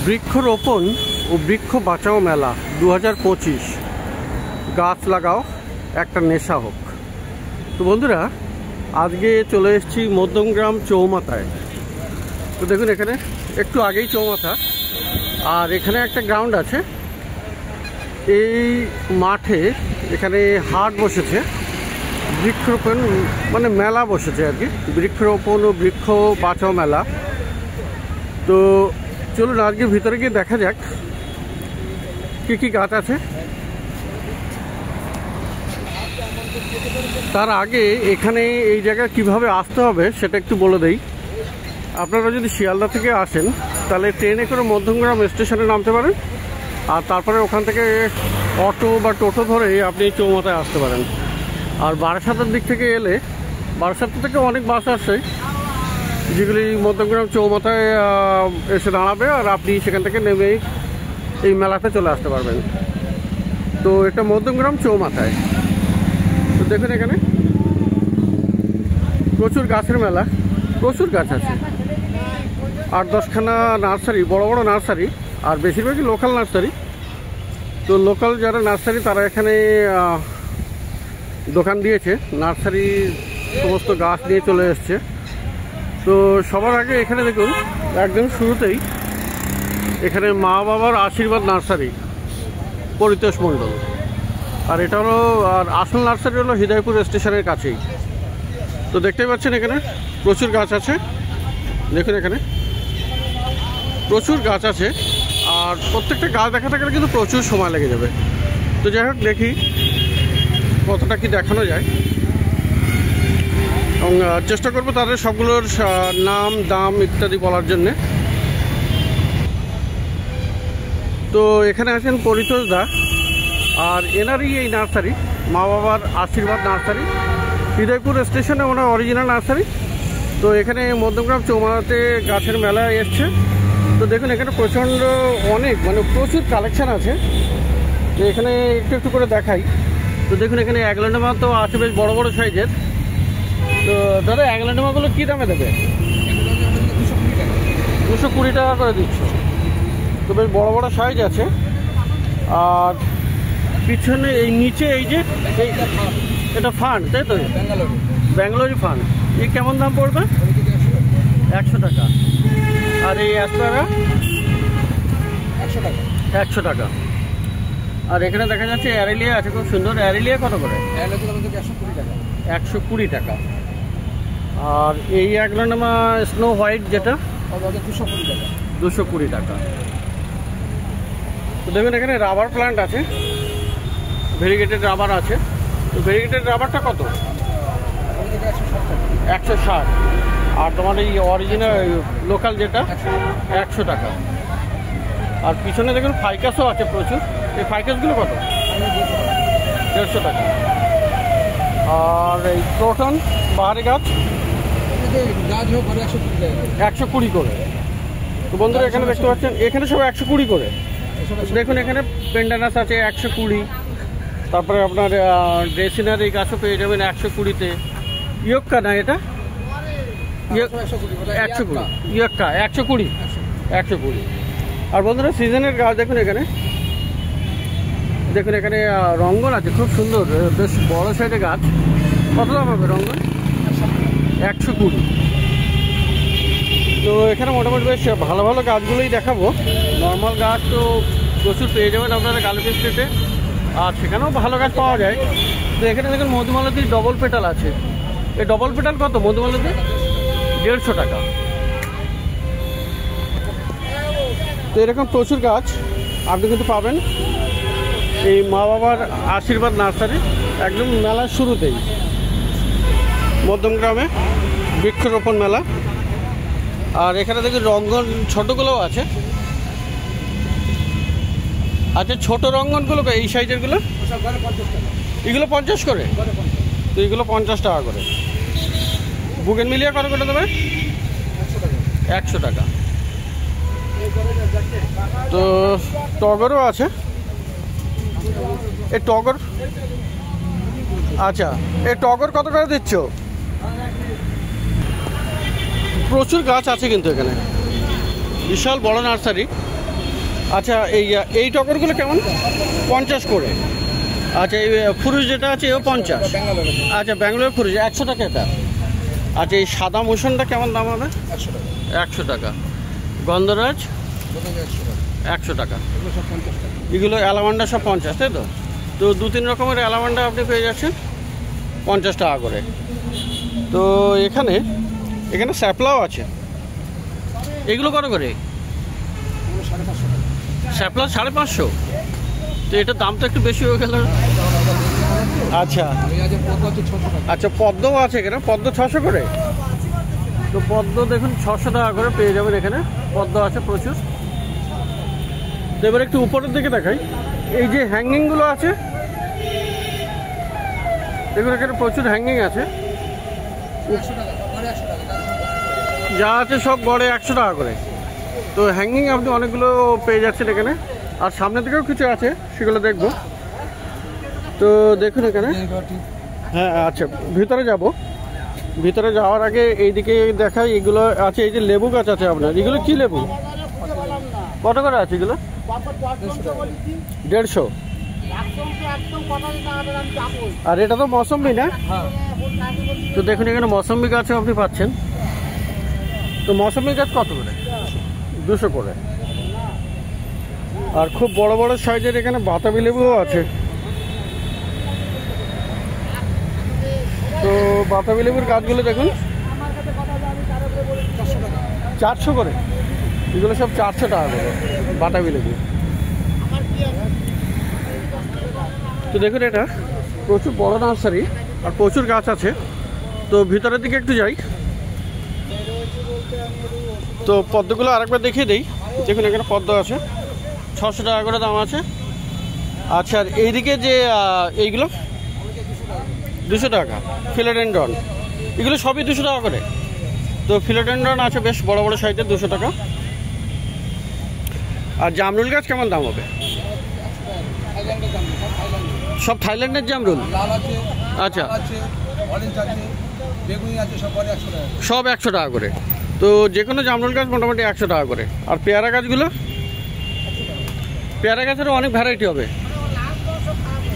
বৃক্ষরোপণ ও বৃক্ষ বাঁচাও মেলা 2025 গাছ লাগাও একটা নেশা হোক। তো বন্ধুরা, আজকে চলে এসেছি মধ্যমগ্রাম চৌমাথায়। তো দেখুন, এখানে একটু আগেই চৌমাথা, আর এখানে একটা গ্রাউন্ড আছে। এই মাঠে এখানে হাট বসেছে, বৃক্ষরোপণ মানে মেলা বসেছে আর কি, বৃক্ষরোপণ ও বৃক্ষ বাঁচাও মেলা। তো চলুন আজকে ভিতরে গিয়ে দেখা যাক কী কী গাছ আছে। তার আগে এখানে এই জায়গায় কিভাবে আসতে হবে সেটা একটু বলে দেই। আপনারা যদি শিয়ালদা থেকে আসেন তাহলে ট্রেনে করে মধ্যমগ্রাম স্টেশনে নামতে পারেন, আর তারপরে ওখান থেকে অটো বা টোটো ধরে আপনি চৌমাথায় আসতে পারেন। আর বারাসাতের দিক থেকে এলে বারাসাত থেকে অনেক বাস আসছে যেগুলি মধ্যমগ্রাম চৌমাথায় এসে দাঁড়াবে, আর আপনি সেখান থেকে নেমেই এই মেলাতে চলে আসতে পারবেন। তো এটা মধ্যমগ্রাম চৌমাথায়। তো দেখুন, এখানে প্রচুর গাছের মেলা, প্রচুর গাছ আছে। 8-10খানা নার্সারি, বড় বড় নার্সারি, আর বেশিরভাগই লোকাল নার্সারি। তো লোকাল যারা নার্সারি তারা এখানে দোকান দিয়েছে, নার্সারি সমস্ত গাছ নিয়ে চলে এসছে। তো সবার আগে এখানে দেখুন, একদম শুরুতেই এখানে মা বাবার আশীর্বাদ নার্সারি, পরিতোষ মণ্ডল। আর এটা হলো, আর আসল নার্সারি হলো হৃদয়পুর স্টেশনের কাছেই। তো দেখতেই পাচ্ছেন এখানে প্রচুর গাছ আছে। দেখুন, এখানে প্রচুর গাছ আছে, আর প্রত্যেকটা গাছ দেখাতে গেলে কিন্তু প্রচুর সময় লেগে যাবে। তো যাই হোক, দেখি কতটা কি দেখানো যায়, এবং চেষ্টা করবো তাদের সবগুলোর নাম, দাম ইত্যাদি বলার জন্যে। তো এখানে আছেন পরিতোষ দা, আর এনারই এই নার্সারি, মা বাবার আশীর্বাদ নার্সারি, হৃদয়পুর স্টেশনে ওনার অরিজিনাল নার্সারি। তো এখানে মধ্যমগ্রাম চৌমাথাতে গাছের মেলা এসছে। তো দেখুন, এখানে প্রচণ্ড অনেক মানে প্রচুর কালেকশান আছে। তো এখানে একটু একটু করে দেখাই। তো দেখুন, এখানে অ্যাগল্যান্ডামা তো আছে বেশ বড় বড় সাইজের। তো দাদা, অ্যাগল্যান্ডামাগুলো কী দামে দেবে? 220 টাকা করে দিচ্ছ। তো বেশ বড় বড় সাইজ আছে। আর পিছনে এই নিচে এই যে এটা ফান্ড, তাই তো? ব্যাঙ্গালোরি ফান্ড। এই কেমন দাম পড়বে? 100 টাকা। আর এই অ্যাসপারা 100 টাকা। আর এখানে দেখা যাচ্ছে অ্যারেলিয়া আছে, খুব সুন্দর। অ্যারেলিয়া কত করে? 120 টাকা। আর এই অ্যাগল্যান্ডামা স্নো হোয়াইট যেটা 220 টাকা। তো দেখুন, এখানে রাবার প্লান্ট আছে, ভেরিগেটেড রাবার আছে। তো ভেরিগেটেড রাবারটা কত? 160। আর তোমার এই অরিজিনাল লোকাল যেটা 100 টাকা। আর পিছনে দেখুন ফাইকাসও আছে প্রচুর। এই ফাইকাসগুলো কত? 150 টাকা। আর এই ক্রোটন বাহারি গাছ 120 করে। তো বন্ধুরা, এখানে দেখতে পাচ্ছেন এখানে সব 120 করে। দেখুন, এখানে পেন্ডানাস আছে 120। তারপরে আপনার ড্রেসিনারি গাছও পেয়ে যাবেন 120-তে। ইয়ক্কা না এটা? 120 ইয়ক্কা 120। আর বন্ধুরা, সিজনের গাছ দেখুন এখানে। দেখুন, এখানে রঙ্গন আছে, খুব সুন্দর, বেশ বড় সাইজের গাছ। কত দাম হবে রঙ্গন? 120। তো এখানে মোটামুটি বেশ ভালো ভালো গাছগুলোই দেখাবো। নর্মাল গাছ তো প্রচুর পেয়ে যাবেন আপনারা গালিপি স্ট্রিটে, আর সেখানেও ভালো গাছ পাওয়া যায়। তো এখানে দেখুন মধুমালতির ডবল পেটাল আছে। এই ডবল পেটাল কত মধুমালতি? 150 টাকা। তো এরকম প্রচুর গাছ আপনি কিন্তু পাবেন এই মা বাবার আশীর্বাদ নার্সারি, একদম মেলার শুরুতেই মধ্যমগ্রামে বৃক্ষরোপণ মেলা। আর এখানে দেখুন রঙ্গন ছোটোগুলোও আছে। আচ্ছা, ছোটো রঙ্গনগুলো এই সাইজেরগুলো এগুলো 50 করে। তো এগুলো 50 টাকা করে। বুগেনভিলিয়া কত করে দেবে? 100 টাকা। তো টগরও আছে। এই টগর, আচ্ছা, এই টগর কত করে দিচ্ছ? প্রচুর গাছ আছে কিন্তু এখানে, বিশাল বড় নার্সারি। আচ্ছা, এই টগরগুলো কেমন? 50 করে। আচ্ছা, এই ফুরুষ যেটা আছে এও 50। আচ্ছা, ব্যাঙ্গালোর ফুরুষ 100 টাকা এটা। আচ্ছা, এই সাদা মোশনটা কেমন দাম হবে? 100 টাকা। গন্ধরাজ 100 টাকা। এগুলো অ্যালামান্ডা সব 50, তাই তো? তো 2-3 রকমের অ্যালামান্ডা আপনি পেয়ে যাচ্ছেন 50 টাকা করে। তো এখানে স্যাপলাও আছে। এগুলো কত করে? স্যাপলা 550। তো এটার দাম তো একটু বেশি হয়ে গেল। আচ্ছা আচ্ছা, পদ্মও আছে এখানে। পদ্ম 600 করে। তো পদ্ম দেখুন 600 টাকা করে পেয়ে যাবেন এখানে। পদ্ম আছে প্রচুর। তো এবার একটু উপরের দিকে দেখাই। এই যে হ্যাঙ্গিংগুলো আছে, দেখুন এখানে প্রচুর হ্যাঙ্গিং আছে। যা আছে সব গড়ে 100 টাকা করে। তো হ্যাঙ্গিং আপনি অনেকগুলো পেয়ে যাচ্ছেন এখানে। আর সামনের দিকেও কিছু আছে, সেগুলো দেখবো। তো দেখুন এখানে। হ্যাঁ আচ্ছা, ভিতরে যাব। ভিতরে যাওয়ার আগে এইদিকে দেখাই। এগুলো আছে, এই যে লেবু গাছ আছে আপনার। এগুলো কি লেবু? কত করে আছে এগুলো? 150। আর এটা তো মৌসম্বি না? তো দেখুন এখানে মৌসম্বি গাছও আপনি পাচ্ছেন। তো মৌসম্বি গাছ কত করে? 200 করে। আর খুব বড় বড় সাইজের এখানে বাতাবি লেবুও আছে। তো বাতাবি লেবুর গাছগুলো দেখুন 400 করে। এগুলো সব 400 টাকা করে বাতাবি লেবু। তো দেখুন এটা প্রচুর বড় নার্সারি আর প্রচুর গাছ আছে। তো ভিতরের দিকে একটু যাই। তো পদ্মগুলো আরেকবার দেখিয়ে দিই। দেখুন এখানে পদ্ম আছে 600 টাকা করে দাম আছে। আচ্ছা, আর এইদিকে যে এইগুলো 200 টাকা। ফিলোডেন্ড্রন এগুলো সবই 200 টাকা করে। তো ফিলোডেন্ড্রন আছে বেশ বড় বড় সাইজের, 200 টাকা। আর জামরুল গাছ কেমন দাম হবে? সব থাইল্যান্ডের জামরুল। আচ্ছা, সব 100 টাকা করে। তো যে কোনো জামরুল গাছ মোটামুটি 100 টাকা করে। আর পেয়ারা গাছগুলো? পেয়ারা গাছেরও অনেক ভ্যারাইটি হবে।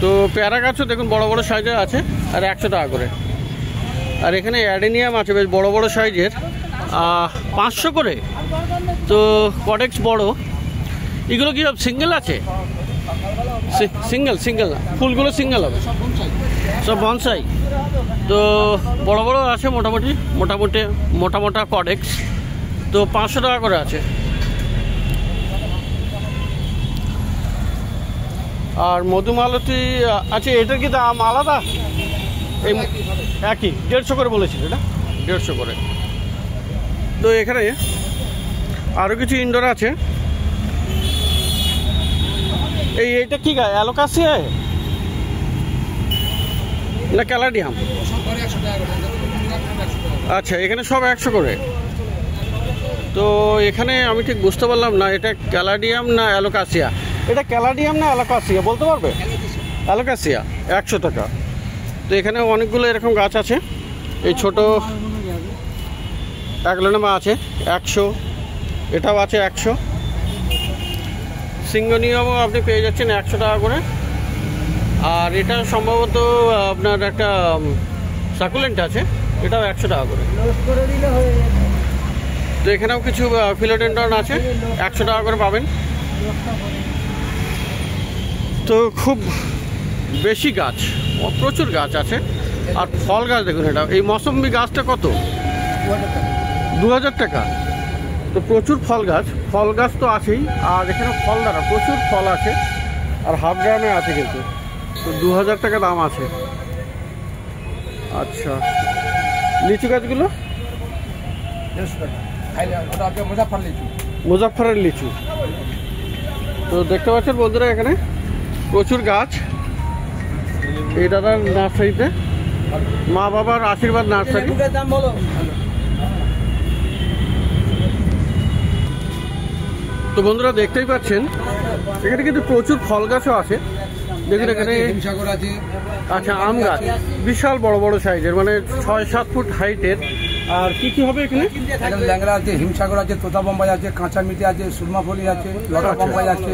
তো পেয়ারা গাছও দেখুন বড় বড় সাইজের আছে, আর 100 টাকা করে। আর এখানে অ্যাডেনিয়াম আছে বেশ বড় বড় সাইজের, 500 করে। তো কডেক্স বড়। এগুলো কি সব সিঙ্গেল আছে? সিঙ্গেল ফুলগুলো সিঙ্গেল হবে, সব বনসাই। তো বড় বড় আছে মোটা কডেক্স। তো 500 টাকা করে আছে। আর মধুমালতী আছে। এটার কি দাম আলাদা? এই একই 150 করে বলেছিল, এটা 150 করে। তো এখানে আরও কিছু ইনডোর আছে। এইটা কি গাছ? অ্যালোকাসিয়া না ক্যালাডিয়াম? আচ্ছা, এখানে সব 100 করে। তো এখানে আমি ঠিক বুঝতে পারলাম না এটা ক্যালাডিয়াম না অ্যালোকাসিয়া। এটা ক্যালাডিয়াম না অ্যালোকাসিয়া বলতে পারবে? অ্যালোকাসিয়া 100 টাকা। তো এখানে অনেকগুলো এরকম গাছ আছে। এই ছোট অ্যাগলোনেমা আছে 100, এটাও আছে 100। সিঙ্গোনিয়ামও আপনি পেয়ে যাচ্ছেন 100 টাকা করে। আর এটা সম্ভবত আপনার একটা সাকুলেন্ট আছে, এটাও 100 টাকা করে। তো এখানেও কিছু ফিলোডেন্ড্রন আছে, 100 টাকা করে পাবেন। তো খুব বেশি গাছ, প্রচুর গাছ আছে। আর ফল গাছ দেখুন, এটা এই মৌসম্বি গাছটা কত? 2000 টাকা। তো প্রচুর ফল গাছ তো আছেই। আর এখানে ফল দ্বারা প্রচুর ফল আছে। আর হাফ গ্রামে আছে কিন্তু। তো 2000 টাকা দাম আছে। আচ্ছা, লিচু গাছগুলো? মুজাফফরের লিচু। তো দেখতে পাচ্ছেন বন্ধুরা এখানে প্রচুর গাছ। এই দাদার নার্সারিতে, মা বাবার আশীর্বাদ নার্সারি। তো বন্ধুরা দেখতেই পাচ্ছেন এখানে কিন্তু প্রচুর ফল গাছও আছে। দেখুন এখানে আচ্ছা, আম গাছ বিশাল বড় বড় সাইজের, মানে 6-7 ফুট হাইটের আর কি কি হবে এখানে? এখানে ল্যাংড়া আছে, হিমসাগর আছে, তোতা বোম্বাই আছে, কাঁচা মিঠে আছে, সুরমাফলি আছে, লতা বোম্বাই আছে,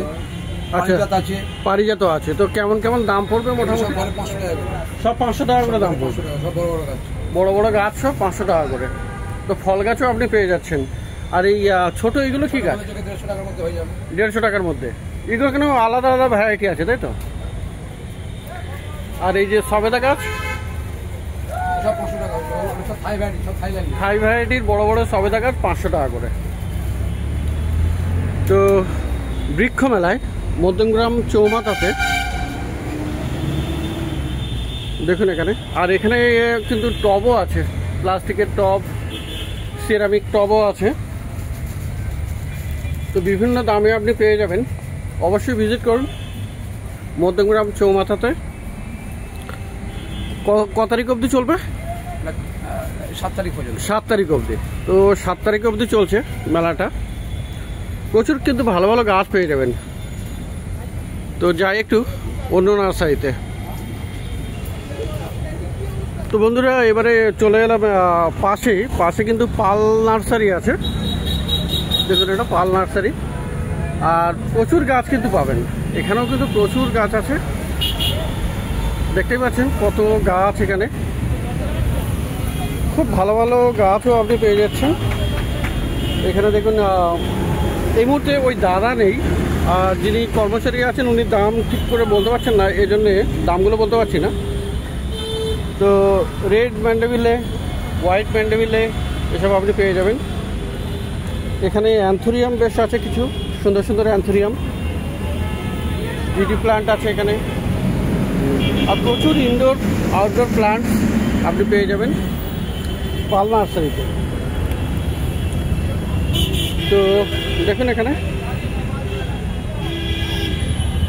পারিজাত আছে। পারিজাত আছে। তো কেমন কেমন দাম পড়বে মোটামুটি? সব 500 টাকা করে দাম পড়বে। বড় বড় গাছ সব 500 টাকা করে। তো ফল গাছও আপনি পেয়ে যাচ্ছেন। আর এই ছোট এইগুলো কি গাছ? 150 টাকার মধ্যে হয়ে যাবে। 150 টাকার মধ্যে। এগুলো কেন আলাদা আলাদা ভ্যারাইটি আছে তাই তো? আর এই যে সবেদা গাছ সব 500 টাকা। সব থাই ভ্যারাইটির বড় বড় সবেদা গাছ 500 টাকা করে। তো বৃক্ষ মেলায় মধ্যমগ্রাম চৌমাথাতে দেখুন এখানে। আর এখানে কিন্তু টবও আছে, প্লাস্টিকের টব, সিরামিক টবও আছে। তো বিভিন্ন দামে আপনি পেয়ে যাবেন। অবশ্যই ভিজিট করুন মধ্যমগ্রাম চৌমাথাতে। ক তারিখ অবধি চলবে? 7 তারিখ পর্যন্ত। 7 তারিখ অবধি। তো 7 তারিখ অবধি চলছে মেলাটা। প্রচুর কিন্তু ভালো ভালো গাছ পেয়ে যাবেন। তো যাই একটু অন্য নার্সারিতে। তো বন্ধুরা এবারে চলে এলাম পাশে কিন্তু পাল নার্সারি আছে। দেখুন এটা পাল নার্সারি। আর প্রচুর গাছ কিন্তু পাবেন এখানেও, কিন্তু প্রচুর গাছ আছে। দেখতেই পাচ্ছেন কত গাছ এখানে। খুব ভালো ভালো গাছও আপনি পেয়ে যাচ্ছেন এখানে। দেখুন এই মুহূর্তে ওই দাদা নেই, যিনি কর্মচারী আছেন উনি দাম ঠিক করে বলতে পারছেন না, এই জন্যে দামগুলো বলতে পারছি না। তো রেড ম্যান্ডেভিলে, হোয়াইট ম্যান্ডেভিলে এসব আপনি পেয়ে যাবেন এখানে। অ্যান্থোরিয়াম বেশ আছে, কিছু সুন্দর সুন্দর অ্যান্থোরিয়াম, জিডি প্ল্যান্ট আছে এখানে। আর প্রচুর ইনডোর আউটডোর প্ল্যান্ট আপনি পেয়ে যাবেন পাল নার্সারিতে। তো দেখুন এখানে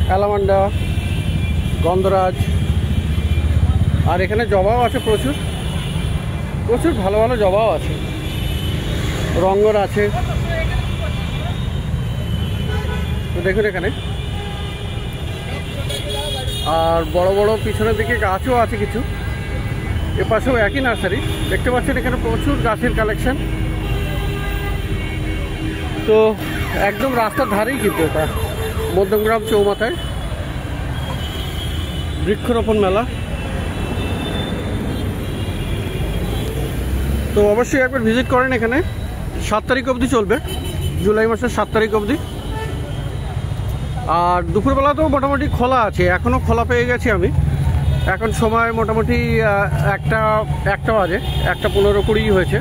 অ্যালামান্ডা, গন্ধরাজ, আর এখানে জবাও আছে প্রচুর প্রচুর ভালো ভালো জবাও আছে, রঙ্গর আছে। তো দেখুন এখানে। আর বড় বড় পিছনের দিকে গাছও আছে কিছু। এপাশেও একই নার্সারি দেখতে পাচ্ছেন। এখানে প্রচুর গাছের কালেকশন। তো একদম রাস্তার ধারেই কিন্তু এটা মধ্যমগ্রাম চৌমাথায় বৃক্ষরোপণ মেলা। তো অবশ্যই একবার ভিজিট করেন এখানে। 7 তারিখ অবধি চলবে, জুলাই মাসের 7 তারিখ অবধি। আর দুপুরবেলাতেও মোটামুটি খোলা আছে, এখনও খোলা পেয়ে গেছি আমি। এখন সময় মোটামুটি 1টা বাজে, 1টা 15-20 হয়েছে।